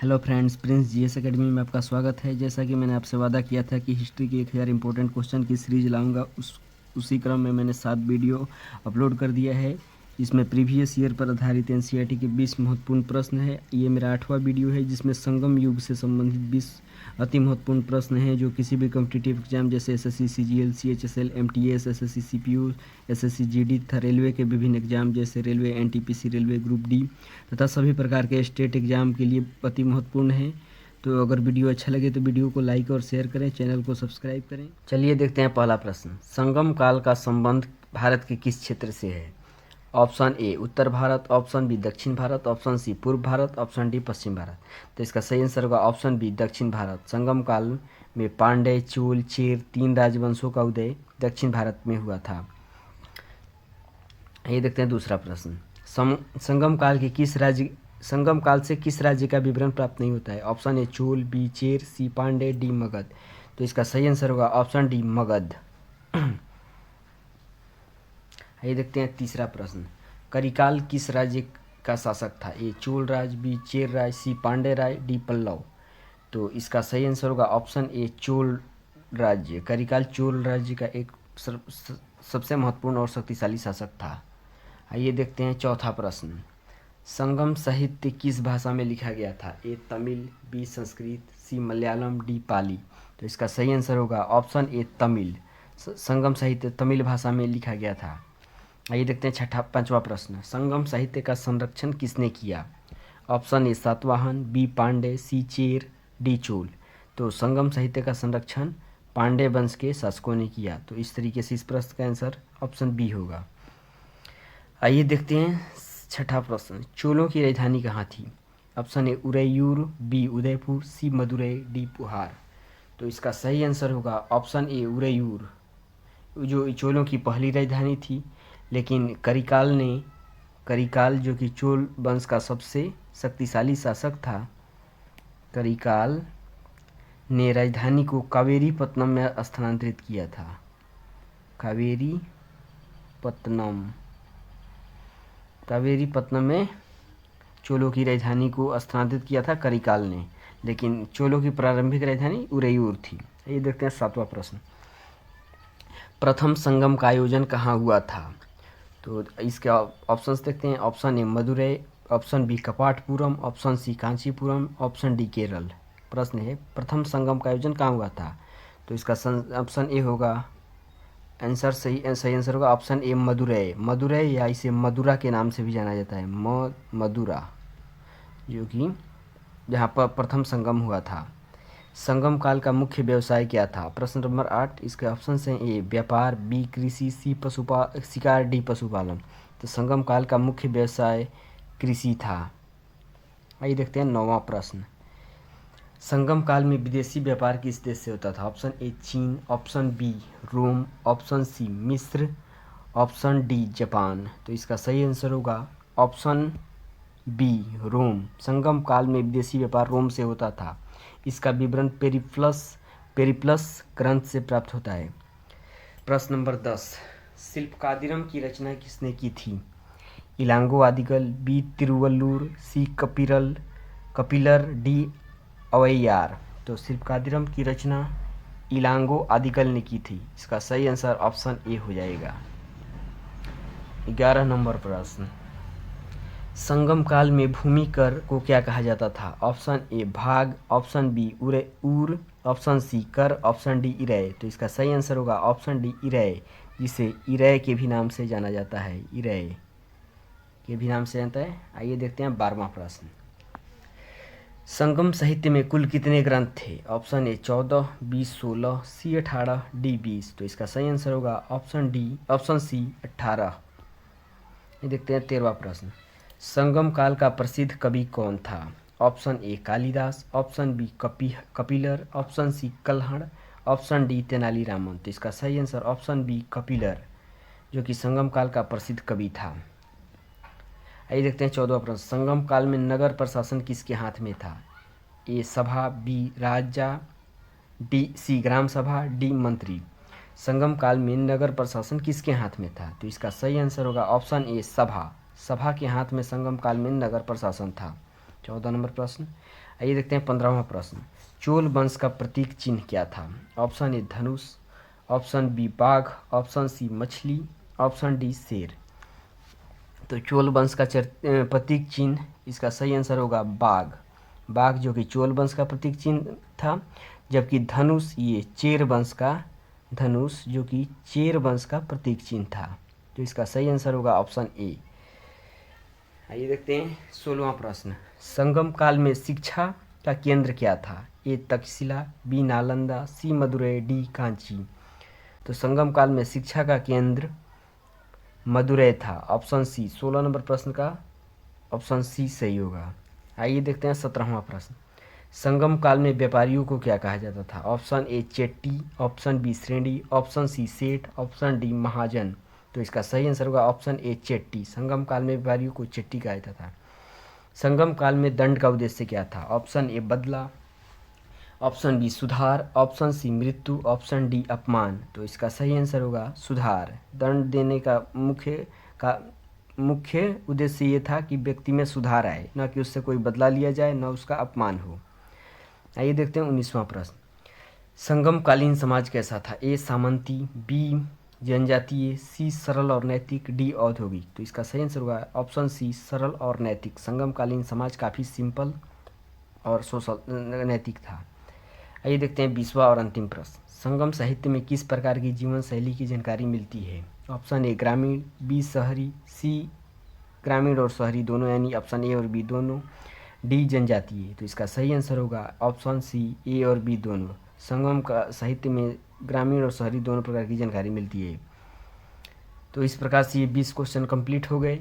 Hello friends, Prince GS academy में आपका स्वागत है। जैसा कि मैंने आपसे वादा किया था कि हिस्ट्री की 1000 इंपॉर्टेंट क्वेश्चन की सीरीज लाऊंगा, उसी क्रम में मैंने 7 वीडियो अपलोड कर दिया है। इसमें प्रीवियस ईयर पर आधारित एनसीईआरटी के 20 महत्वपूर्ण प्रश्न है। ये मेरा 8वां वीडियो है जिसमें संगम युग से संबंधित 20 अति महत्वपूर्ण प्रश्न हैं जो किसी भी कॉम्पिटिटिव एग्जाम जैसे SSC CGL, CHSL, MTS, SSC CPU, SSC GD तथा रेलवे के विभिन्न एग्जाम जैसे railway NTPC, railway group D तथा सभी प्रकार के स्टेट एग्जाम के लिए अति महत्वपूर्ण है। तो अगर वीडियो अच्छा लगे तो वीडियो को लाइक और शेयर करें, चैनल को सब्सक्राइब करें। चलिए देखते हैं पहला प्रश्न। संगम काल का संबंध भारत के किस क्षेत्र से है? ऑप्शन ए उत्तर भारत, ऑप्शन बी दक्षिण भारत, ऑप्शन सी पूर्व भारत, ऑप्शन डी पश्चिम भारत। तो इसका सही आंसर होगा ऑप्शन बी दक्षिण भारत। संगम काल में पांड्य, चोल, चेर 3 राजवंशों का उदय दक्षिण भारत में हुआ था। ये देखते हैं दूसरा प्रश्न। संगम काल से किस राज्य का विवरण प्राप्त नहीं होता है? Option A Chola, B Chera, C Pandya, D Magadh. तो इसका सही आंसर होगा ऑप्शन डी मगध। ये देखते हैं तीसरा प्रश्न। करिकाल किस राज्य का शासक था? ए चोल राज, बी चेर राज, सी पांड्य राज, डी पल्लव। तो इसका सही आंसर होगा ऑप्शन ए चोल राज्य। करिकाल चोल राज्य का एक सबसे महत्वपूर्ण और शक्तिशाली शासक था। आइए देखते हैं चौथा प्रश्न। संगम साहित्य किस भाषा में लिखा गया था? ए तमिल, बी संस्कृत, सी मलयालम, डी पाली। तो इसका सही आंसर होगा ऑप्शन ए तमिल। संगम साहित्य तमिल भाषा में लिखा गया था। आइए देखते हैं पांचवा प्रश्न। संगम साहित्य का संरक्षण किसने किया? Option A Satavahana, B Pandya, C Chera, D Chola. तो संगम साहित्य का संरक्षण पांड्य वंश के शासकों ने किया। तो इस तरीके से इस प्रश्न का आंसर ऑप्शन बी होगा। आइए देखते हैं छठा प्रश्न। चोलों की राजधानी कहाँ थी? Option A Uraiyur, B Udaipur, C Madurai, D Puhar. तो इसका सही आंसर होगा ऑप्शन ए उरैयूर, जो चोलों की पहली राजधानी थी। लेकिन करिकाल जो कि चोल वंश का सबसे शक्तिशाली शासक था, करिकाल ने राजधानी को कावेरीपत्तनम में स्थानांतरित किया था। कावेरीपत्तनम में चोलों की राजधानी को स्थानांतरित किया था करिकाल ने, लेकिन चोलों की प्रारंभिक राजधानी उरैयूर थी। ये देखते हैं सातवां प्रश्न। प्रथम संगम का आयोजन कहाँ हुआ था? तो इसके ऑप्शंस देखते हैं। Option A Madurai, option B Kapatapuram, option C Kanchipuram, option D Kerala. प्रश्न है प्रथम संगम का आयोजन कहाँ हुआ था? तो इसका ऑप्शन ए होगा सही आंसर होगा ऑप्शन ए मदुरै, या इसे मदुरा के नाम से भी जाना जाता है, मदुरा, जो कि जहाँ पर प्रथम संगम हुआ था। संगम काल का मुख्य व्यवसाय क्या था? प्रश्न नंबर 8। इसके ऑप्शन हैं ए व्यापार, बी कृषि, सी शिकार, डी पशुपालन। तो संगम काल का मुख्य व्यवसाय कृषि था। आइए देखते हैं 9वां प्रश्न। संगम काल में विदेशी व्यापार किस देश से होता था? ऑप्शन ए चीन, option B Rome, option C मिस्र, ऑप्शन डी जापान। तो इसका सही आंसर होगा ऑप्शन बी रोम। संगम काल में विदेशी व्यापार रोम से होता था। इसका विवरण पेरिप्लस ग्रंथ से प्राप्त होता है। प्रश्न नंबर 10। शिल्पकादिरम की रचना किसने की थी? इलांगो आदिगल, बी तिरुवल्लुर, सी कपिलर, डी अवैयार। तो शिल्पकादिरम की रचना इलांगो आदिगल ने की थी। इसका सही आंसर ऑप्शन ए हो जाएगा। 11 नंबर प्रश्न। संगम काल में भूमि कर को क्या कहा जाता था? ऑप्शन ए भाग, ऑप्शन बी ऊर, ऑप्शन सी कर, ऑप्शन डी इरय। तो इसका सही आंसर होगा ऑप्शन डी इरय, जिसे इरय के भी नाम से जाना जाता है। इरय के भी नाम से जानता है। आइए देखते हैं 12वां प्रश्न। संगम साहित्य में कुल कितने ग्रंथ थे? Option A 14, B 16, C 18, D 20। तो इसका सही आंसर होगा ऑप्शन सी 18। ये देखते हैं 13वां प्रश्न। संगम काल का प्रसिद्ध कवि कौन था? Option A Kalidas, option B Kapilar, option C Kalhan, option D Tenaliraman. तो इसका सही आंसर ऑप्शन बी कपिलर, जो कि संगम काल का प्रसिद्ध कवि था। आइए देखते हैं 14वां प्रश्न। संगम काल में नगर प्रशासन किसके हाथ में था? ए सभा, बी राजा, डी सी ग्राम सभा, डी मंत्री। संगम काल में नगर प्रशासन किसके हाथ में था? तो इसका सही आंसर होगा ऑप्शन ए सभा के हाथ में संगम काल में नगर प्रशासन था। 14 नंबर प्रश्न। आइए देखते हैं 15वां प्रश्न। चोल वंश का प्रतीक चिन्ह क्या था? ऑप्शन ए धनुष, ऑप्शन बी बाघ, ऑप्शन सी मछली, ऑप्शन डी शेर। तो चोल वंश का प्रतीक चिन्ह, इसका सही आंसर होगा बाघ। बाघ जो कि चोल वंश का प्रतीक चिन्ह था, जबकि धनुष ये चेर वंश का, धनुष जो कि चेर वंश का प्रतीक चिन्ह था। तो इसका सही आंसर होगा ऑप्शन ए। आइए देखते हैं 16वां प्रश्न। संगम काल में शिक्षा का केंद्र क्या था? ए तक्षशिला, बी नालंदा, सी मदुरै, डी कांची। तो संगम काल में शिक्षा का केंद्र मदुरै था। ऑप्शन सी, 16 नंबर प्रश्न का ऑप्शन सी सही होगा। आइए देखते हैं 17वां प्रश्न। संगम काल में व्यापारियों को क्या कहा जाता था? Option A Chetti, option B श्रेणी, ऑप्शन सी सेठ, ऑप्शन डी महाजन। तो इसका सही आंसर होगा ऑप्शन ए चेट्टी। संगम काल में व्यापारियों को चेट्टी कहा जाता था। संगम काल में दंड का उद्देश्य क्या था? ऑप्शन ए बदला, ऑप्शन बी सुधार, ऑप्शन सी मृत्यु, ऑप्शन डी अपमान। तो इसका सही आंसर होगा सुधार। दंड देने का मुख्य उद्देश्य ये था कि व्यक्ति में सुधार आए, न कि उससे कोई बदला लिया जाए, न उसका अपमान हो। आइए देखते हैं 19वां प्रश्न। संगमकालीन समाज कैसा था? ए सामंती, बी जनजातीय, सी सरल और नैतिक, डी औद्योगिक। तो इसका सही आंसर होगा ऑप्शन सी सरल और नैतिक। संगमकालीन समाज काफ़ी सिंपल और सोशल नैतिक था। आइए देखते हैं 20वां और अंतिम प्रश्न। संगम साहित्य में किस प्रकार की जीवन शैली की जानकारी मिलती है? ऑप्शन ए ग्रामीण, बी शहरी, सी ग्रामीण और शहरी दोनों यानी ऑप्शन ए और बी दोनों, डी जनजातीय। तो इसका सही आंसर होगा ऑप्शन सी ए और बी दोनों। संगम का साहित्य में ग्रामीण और शहरी दोनों प्रकार की जानकारी मिलती है। तो इस प्रकार से ये 20 क्वेश्चन कंप्लीट हो गए।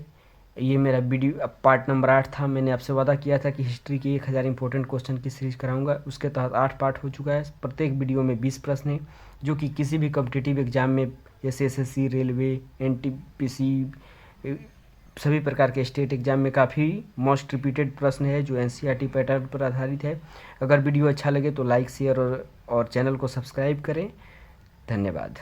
ये मेरा वीडियो पार्ट नंबर 8 था। मैंने आपसे वादा किया था कि हिस्ट्री के 1000 इंपॉर्टेंट क्वेश्चन की सीरीज कराऊंगा। उसके तहत 8 पार्ट हो चुका है। प्रत्येक वीडियो में 20 प्रश्न हैं, जो कि किसी भी कॉम्पिटिटिव एग्जाम में जैसे SSC, रेलवे, NTPC, सभी प्रकार के स्टेट एग्जाम में काफ़ी मोस्ट रिपीटेड प्रश्न है, जो NCERT पैटर्न पर आधारित है। अगर वीडियो अच्छा लगे तो लाइक, शेयर और चैनल को सब्सक्राइब करें। धन्यवाद।